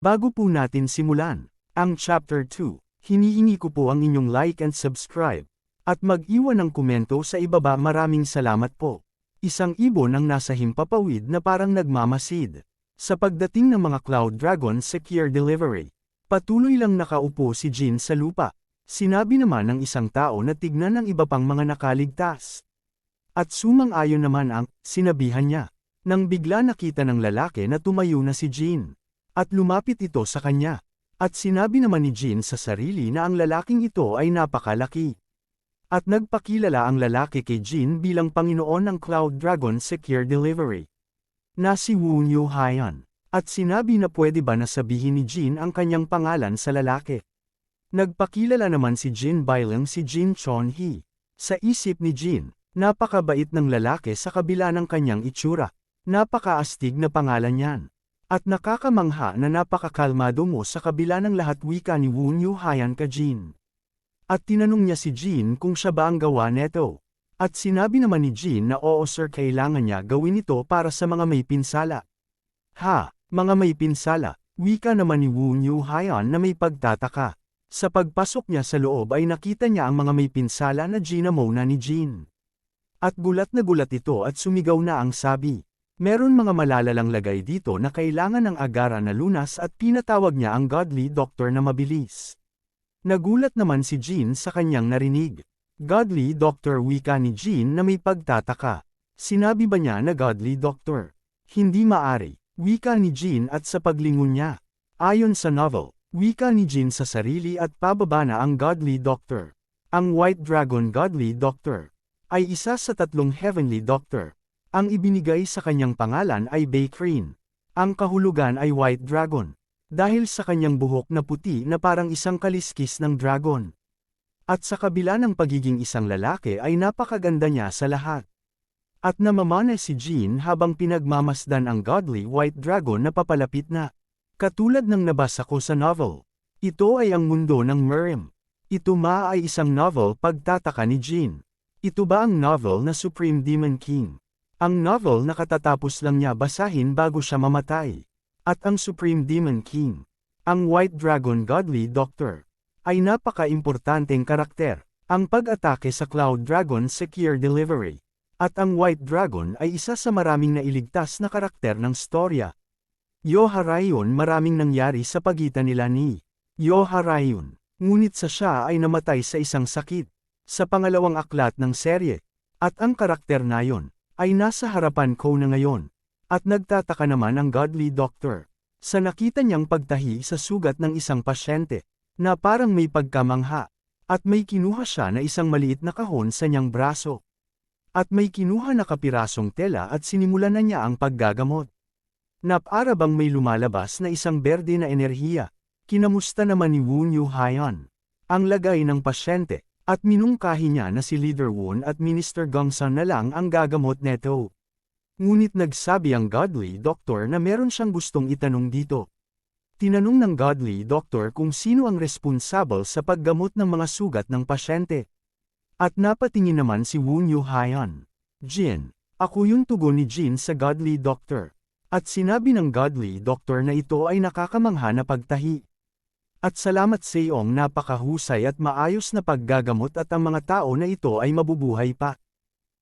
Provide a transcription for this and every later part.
Bago po natin simulan ang Chapter 2, hinihingi ko po ang inyong like and subscribe, at mag-iwan ng komento sa ibaba. Maraming salamat po. Isang ibon ang nasa himpapawid na parang nagmamasid. Sa pagdating ng mga Cloud Dragon Secure Delivery, patuloy lang nakaupo si Jin sa lupa. Sinabi naman ng isang tao na tignan ang iba pang mga nakaligtas. At sumang-ayon naman ang sinabihan niya. Nang bigla nakita ng lalaki na tumayo na si Jin. At lumapit ito sa kanya. At sinabi naman ni Jin sa sarili na ang lalaking ito ay napakalaki. At nagpakilala ang lalaki kay Jin bilang Panginoon ng Cloud Dragon Secure Delivery na si Woon Yoo Hyan. At sinabi na pwede ba na sabihin ni Jin ang kanyang pangalan sa lalaki. Nagpakilala naman si Jin bilang si Jin Chon Hee. Sa isip ni Jin, napakabait ng lalaki sa kabila ng kanyang itsura. Napakaastig na pangalan niyan. At nakakamangha na napakakalmado mo sa kabila ng lahat, wika ni Woon Yoo Hyan ka Jin. At tinanong niya si Jin kung siya ba ang gawa neto. At sinabi naman ni Jin na oo sir, kailangan niya gawin ito para sa mga may pinsala. Ha, mga may pinsala, wika naman ni Woon Yoo Hyan na may pagtataka. Sa pagpasok niya sa loob ay nakita niya ang mga may pinsala na ginamona ni Jin. At gulat na gulat ito at sumigaw na ang sabi. Meron mga malalalang lagay dito na kailangan ng agaran na lunas at pinatawag niya ang Godly Doctor na mabilis. Nagulat naman si Jin sa kanyang narinig. Godly Doctor, wika ni Jin na may pagtataka. Sinabi ba niya na Godly Doctor? Hindi maari, wika ni Jin at sa paglingon niya. Ayon sa novel, wika ni Jin sa sarili at pababa na ang Godly Doctor. Ang White Dragon Godly Doctor ay isa sa 3 Heavenly Doctor. Ang ibinigay sa kanyang pangalan ay Baekrin. Ang kahulugan ay White Dragon. Dahil sa kanyang buhok na puti na parang isang kaliskis ng dragon. At sa kabila ng pagiging isang lalaki ay napakaganda niya sa lahat. At namamana si Jin habang pinagmamasdan ang Godly White Dragon na papalapit na. Katulad ng nabasa ko sa novel. Ito ay ang mundo ng Merim. Ito ay isang novel, pagtataka ni Jin. Ito ba ang novel na Supreme Demon King? Ang novel na katatapos lang niya basahin bago siya mamatay. At ang Supreme Demon King, ang White Dragon Godly Doctor, ay napaka-importanteng karakter. Ang pag-atake sa Cloud Dragon Secure Delivery. At ang White Dragon ay isa sa maraming nailigtas na karakter ng storya. Yoharayon, maraming nangyari sa pagitan nila ni Yoharayon. Ngunit siya ay namatay sa isang sakit. Sa pangalawang aklat ng serye. At ang karakter na yon ay nasa harapan ko na ngayon. At nagtataka naman ang Godly Doctor sa nakita niyang pagtahi sa sugat ng isang pasyente na parang may pagkamangha. At may kinuha siya na isang maliit na kahon sa niyang braso. At may kinuha na kapirasong tela at sinimulan na niya ang paggagamot. Para bang may lumalabas na isang berde na enerhiya. Kinamusta naman ni Woon Yoo Hyan ang lagay ng pasyente. At minungkahi niya na si Leader Woon at Minister Gongsun na lang ang gagamot neto. Ngunit nagsabi ang Godly Doctor na meron siyang gustong itanong dito. Tinanong ng Godly Doctor kung sino ang responsable sa paggamot ng mga sugat ng pasyente. At napatingin naman si Woon Yoo Hyan. Jin, ako yung tugon ni Jin sa Godly Doctor. At sinabi ng Godly Doctor na ito ay nakakamangha na pagtahi. At salamat sa iyong napakahusay at maayos na paggagamot at ang mga tao na ito ay mabubuhay pa.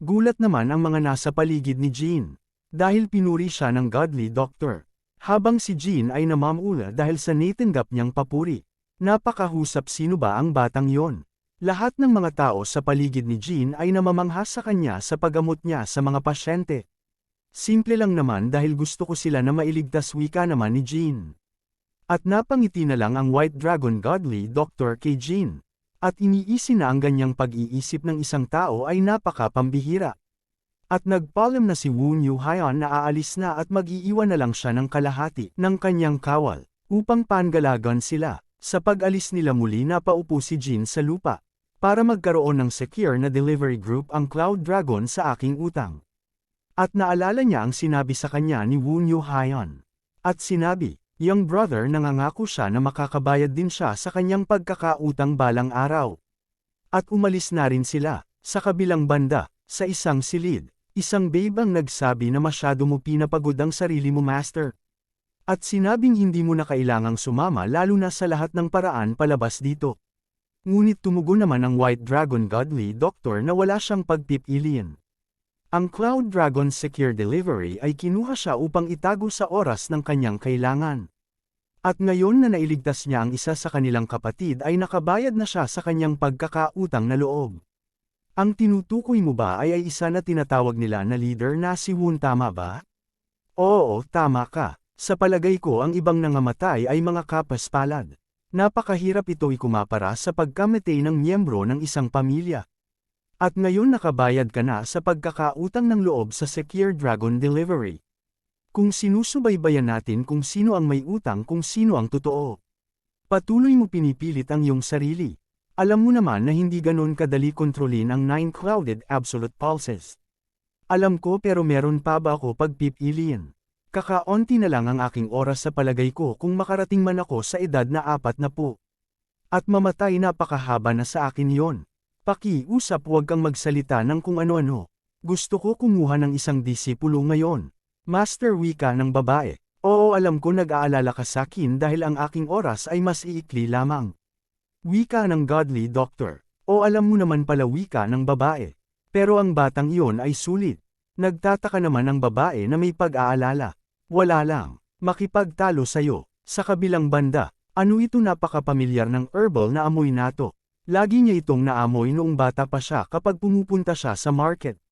Gulat naman ang mga nasa paligid ni Jin. Dahil pinuri siya ng Godly Doctor. Habang si Jin ay namamula dahil sa natanggap niyang papuri. Napakahusap, sino ba ang batang yon? Lahat ng mga tao sa paligid ni Jin ay namamangha sa kanya sa paggamot niya sa mga pasyente. Simple lang naman dahil gusto ko sila na mailigtas, wika naman ni Jin. At napangiti na lang ang White Dragon Godly Doctor kay Jin. At iniisi na ang ganyang pag-iisip ng isang tao ay napakapambihira. At nagpaalam na si Woon Yoo Hyan na aalis na at mag-iiwan na lang siya ng kalahati ng kanyang kawal, upang pangalagan sila. Sa pag-alis nila muli napaupo si Jin sa lupa, para magkaroon ng secure na delivery group ang Cloud Dragon sa aking utang. At naalala niya ang sinabi sa kanya ni Woon Yoo Hyan. At sinabi, young brother, nangangako siya na makakabayad din siya sa kanyang pagkakautang balang araw. At umalis na rin sila. Sa kabilang banda, sa isang silid, isang babe ang nagsabi na masyado mo pinapagod ang sarili mo, master. At sinabing hindi mo na kailangang sumama lalo na sa lahat ng paraan palabas dito. Ngunit tumugon naman ang White Dragon Godly Doctor na wala siyang pagpipilian. Ang Cloud Dragon's secure delivery ay kinuha siya upang itago sa oras ng kanyang kailangan. At ngayon na nailigtas niya ang isa sa kanilang kapatid ay nakabayad na siya sa kanyang pagkakautang na loob. Ang tinutukoy mo ba ay isa na tinatawag nila na leader na si Woon, tama ba? Oo, tama ka. Sa palagay ko ang ibang nangamatay ay mga kapaspalad. Napakahirap ito ikumapara sa pagkamatay ng miyembro ng isang pamilya. At ngayon nakabayad ka na sa pagkakautang ng loob sa Secure Dragon Delivery. Kung sinusubaybayan natin kung sino ang may utang kung sino ang totoo. Patuloy mo pinipilit ang iyong sarili. Alam mo naman na hindi ganon kadali kontrolin ang 9 clouded absolute pulses. Alam ko pero meron pa ba ako pagpipilian? Kakaunti na lang ang aking oras sa palagay ko kung makarating man ako sa edad na 40. At mamatay napakahaba na sa akin yon. Pakiusap, huwag kang magsalita ng kung ano-ano. Gusto ko kumuha ng isang disipulo ngayon. Master, wika ng babae. Oo, alam ko nag-aalala ka sa akin dahil ang aking oras ay mas iikli lamang. Wika ng Godly Doctor. O alam mo naman pala, wika ng babae. Pero ang batang iyon ay sulit. Nagtataka naman ang babae na may pag-aalala. Wala lang. Makipagtalo sayo. Sa kabilang banda, ano ito, napakapamilyar ng herbal na amoy nato. Lagi niya itong naamoy noong bata pa siya kapag pumupunta siya sa market.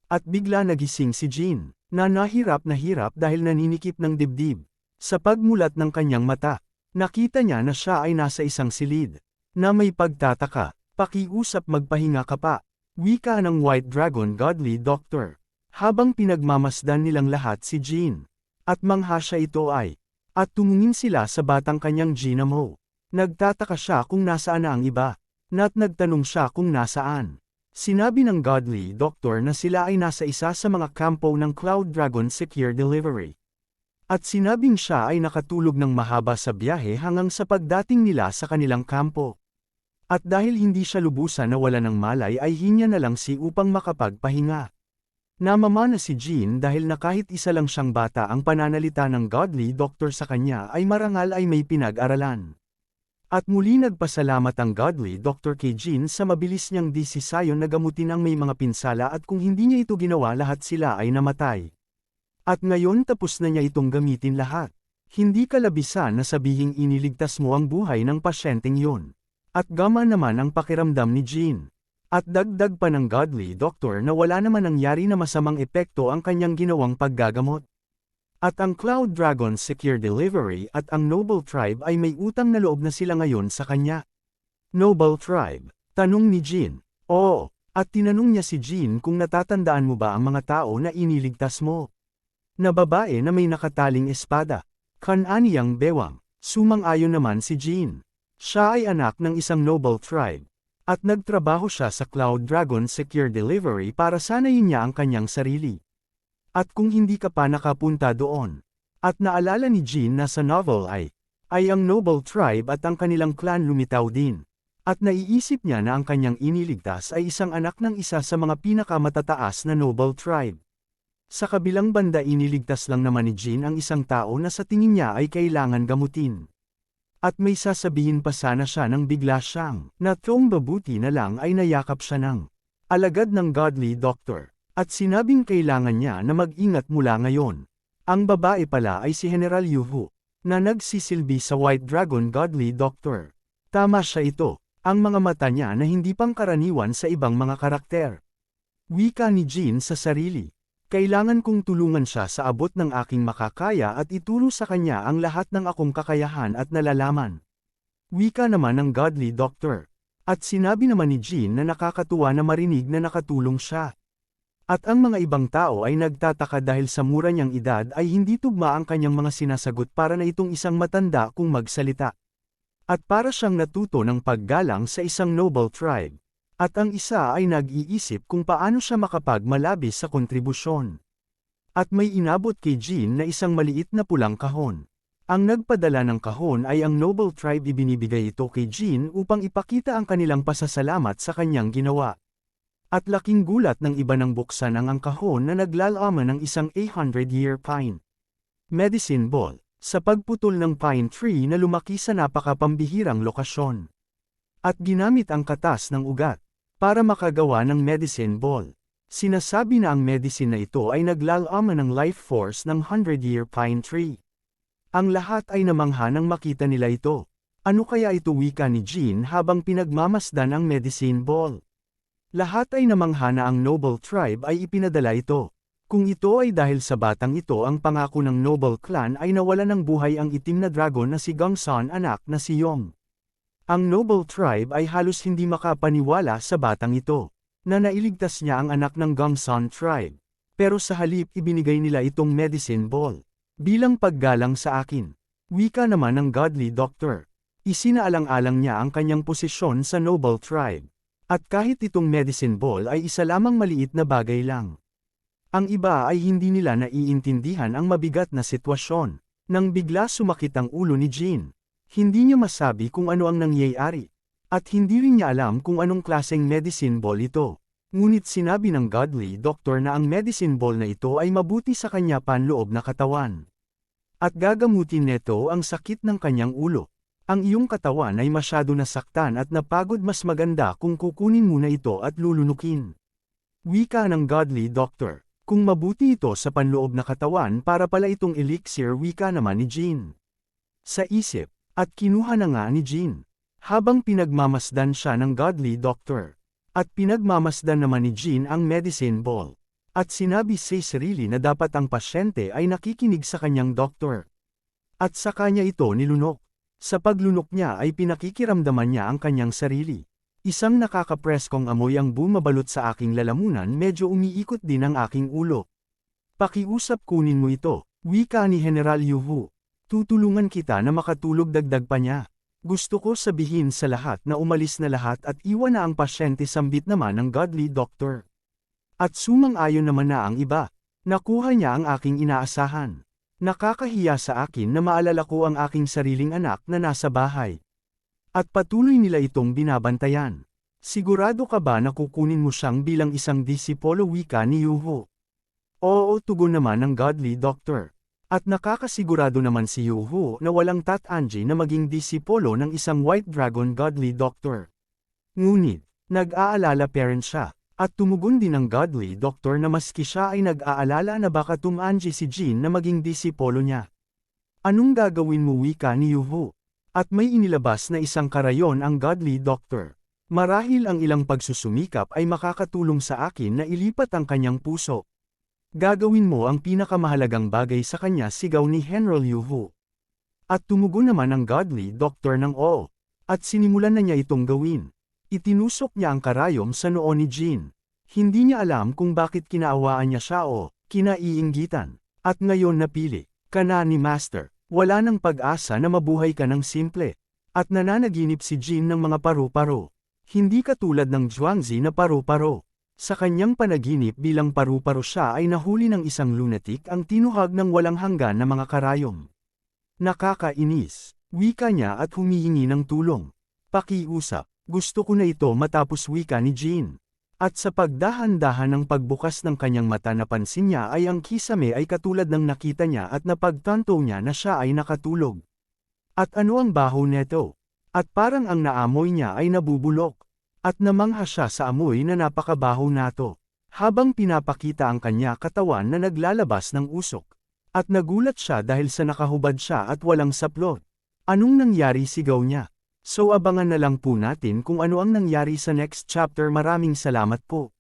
At bigla nagising si Jean, na nahirap dahil naninikip ng dibdib. Sa pagmulat ng kanyang mata, nakita niya na siya ay nasa isang silid. Na may pagtataka, pakiusap, magpahinga ka pa. Wika ng White Dragon Godly Doctor. Habang pinagmamasdan nilang lahat si Jean. At mangha siya ito ay. At tumungin sila sa batang kanyang ginamo. Nagtataka siya kung nasaan na ang iba. At nagtanong siya kung nasaan. Sinabi ng Godly Doctor na sila ay nasa isa sa mga kampo ng Cloud Dragon Secure Delivery. At sinabing siya ay nakatulog ng mahaba sa biyahe hanggang sa pagdating nila sa kanilang kampo. At dahil hindi siya lubusan na wala ng malay ay hinya na lang si upang makapagpahinga. Namamana si Jean dahil na kahit isa lang siyang bata, ang pananalita ng Godly Doctor sa kanya ay marangal ay may pinag-aralan. At muli nagpasalamat ang Godly Doctor kay Jean sa mabilis niyang desisayon na gamutin ang may mga pinsala, at kung hindi niya ito ginawa lahat sila ay namatay. At ngayon tapos na niya itong gamitin lahat. Hindi kalabisan na sabihing iniligtas mo ang buhay ng pasyenteng yun. At gama naman ang pakiramdam ni Jean. At dagdag pa ng Godly Doctor na wala naman nangyari na masamang epekto ang kanyang ginawang paggagamot. At ang Cloud Dragon Secure Delivery at ang Noble Tribe ay may utang na loob na sila ngayon sa kanya. Noble Tribe? Tanong ni Jean. Oo, at tinanong niya si Jean kung natatandaan mo ba ang mga tao na iniligtas mo. Na babae na may nakataling espada. Kananiyang bewang. Sumang-ayon naman si Jean. Siya ay anak ng isang Noble Tribe. At nagtrabaho siya sa Cloud Dragon Secure Delivery para sanayin niya ang kanyang sarili. At kung hindi ka pa nakapunta doon, at naalala ni Jean na sa novel ay ang Noble Tribe at ang kanilang clan lumitaw din. At naiisip niya na ang kanyang iniligtas ay isang anak ng isa sa mga pinakamatataas na Noble Tribe. Sa kabilang banda, iniligtas lang naman ni Jean ang isang tao na sa tingin niya ay kailangan gamutin. At may sasabihin pa sana siya nang bigla siyang mabuti na lang ay nayakap siya ng alagad ng Godly Doctor. At sinabing kailangan niya na mag-ingat mula ngayon. Ang babae pala ay si General Yuhu, na nagsisilbi sa White Dragon Godly Doctor. Tama siya ito, ang mga mata niya na hindi pangkaraniwan sa ibang mga karakter. Wika ni Jean sa sarili. Kailangan kong tulungan siya sa abot ng aking makakaya at ituro sa kanya ang lahat ng akong kakayahan at nalalaman. Wika naman ng Godly Doctor. At sinabi naman ni Jean na nakakatuwa na marinig na nakatulong siya. At ang mga ibang tao ay nagtataka dahil sa mura niyang edad ay hindi tugma ang kanyang mga sinasagot para na itong isang matanda kung magsalita. At para siyang natuto ng paggalang sa isang Noble Tribe. At ang isa ay nag-iisip kung paano siya makapagmalabis sa kontribusyon. At may inabot kay Jean na isang maliit na pulang kahon. Ang nagpadala ng kahon ay ang Noble Tribe. Ibinibigay ito kay Jean upang ipakita ang kanilang pasasalamat sa kanyang ginawa. At laking gulat ng iba nang buksan ang kahon na naglalaman ng isang 800-year pine medicine ball. sa pagputol ng pine tree na lumaki sa napakapambihirang lokasyon. At ginamit ang katas ng ugat para makagawa ng medicine ball. Sinasabi na ang medicine na ito ay naglalaman ng life force ng 100-year pine tree. Ang lahat ay namangha nang makita nila ito. Ano kaya ito, wika ni Jean habang pinagmamasdan ang medicine ball? Lahat ay namangha na ang Noble Tribe ay ipinadala ito. Kung ito ay dahil sa batang ito, ang pangako ng Noble Clan ay nawala ng buhay ang itim na dragon na si Gongsun, anak na si Yong. Ang Noble Tribe ay halos hindi makapaniwala sa batang ito, na nailigtas niya ang anak ng Gongsun Tribe. Pero sa halip ibinigay nila itong medicine ball. Bilang paggalang sa akin. Wika naman ng Godly Doctor. Isinaalang-alang niya ang kanyang posisyon sa Noble Tribe. At kahit itong medicine ball ay isa lamang maliit na bagay lang. Ang iba ay hindi nila naiintindihan ang mabigat na sitwasyon. Nang bigla sumakit ang ulo ni Jean. Hindi niya masabi kung ano ang nangyayari. At hindi rin niya alam kung anong klaseng medicine ball ito. Ngunit sinabi ng Godly Doctor na ang medicine ball na ito ay mabuti sa kanya panloob na katawan. At gagamutin nito ang sakit ng kanyang ulo. Ang iyong katawan ay masyado nasaktan at napagod, mas maganda kung kukunin mo na ito at lulunukin. Wika ng Godly Doctor. Kung mabuti ito sa panloob na katawan, para pala itong elixir, wika naman ni Jean. Sa isip, at kinuha na nga ni Jean. Habang pinagmamasdan siya ng Godly Doctor. At pinagmamasdan naman ni Jean ang medicine ball. At sinabi sa sarili na dapat ang pasyente ay nakikinig sa kanyang doktor. At sa kanya ito nilunok. Sa paglunok niya ay pinakikiramdaman niya ang kanyang sarili. Isang nakakapreskong amoy ang bumabalot sa aking lalamunan, medyo umiikot din ang aking ulo. Pakiusap, kunin mo ito, wika ni General Yu Hu. Tutulungan kita na makatulog, dagdag pa niya. Gusto ko sabihin sa lahat na umalis na lahat at iwan na ang pasyente, sambit naman ng Godly Doctor. At sumang-ayon naman na ang iba. Nakuha niya ang aking inaasahan. Nakakahiya sa akin na maalala ko ang aking sariling anak na nasa bahay. At patuloy nila itong binabantayan. Sigurado ka ba na kukunin mo siyang bilang isang disipolo, wika ni Yu Hu? Oo, tugon naman ng Godly Doctor. At nakakasigurado naman si Yu Hu na walang tatanji na maging disipolo ng isang White Dragon Godly Doctor. Ngunit, nag-aalala pa rin siya. At tumugon din ng Godly Doctor na maski siya ay nag-aalala na baka tumanji si Jean na maging disipolo niya. Anong gagawin mo, wika ni Yu Hu? At may inilabas na isang karayon ang Godly Doctor. Marahil ang ilang pagsusumikap ay makakatulong sa akin na ilipat ang kanyang puso. Gagawin mo ang pinakamahalagang bagay sa kanya, sigaw ni General Yu Hu. At tumugon naman ang Godly Doctor ng oo. At sinimulan na niya itong gawin. Itinusok niya ang karayom sa noo ni Jean. Hindi niya alam kung bakit kinaawaan niya siya o kinaiinggitan. At ngayon napili ka na ni Master. Wala nang pag-asa na mabuhay ka ng simple. At nananaginip si Jean ng mga paru-paro. Hindi katulad ng Zhuangzi na paru-paro. Sa kanyang panaginip bilang paru-paro siya ay nahuli ng isang lunatic ang tinuhag ng walang hanggan na mga karayom. Nakakainis, wika niya at humihingi ng tulong. Pakiusap. Gusto ko na ito matapos, wika ni Jean. At sa pagdahan-dahan ng pagbukas ng kanyang mata, napansin niya ay ang kisame ay katulad ng nakita niya at napagtanto niya na siya ay nakatulog. At ano ang baho neto? At parang ang naamoy niya ay nabubulok. At namangha siya sa amoy na napakabaho nato. Habang pinapakita ang kanya katawan na naglalabas ng usok. At nagulat siya dahil sa nakahubad siya at walang saplot. Anong nangyari, sigaw niya. So abangan na lang po natin kung ano ang nangyari sa next chapter. Maraming salamat po.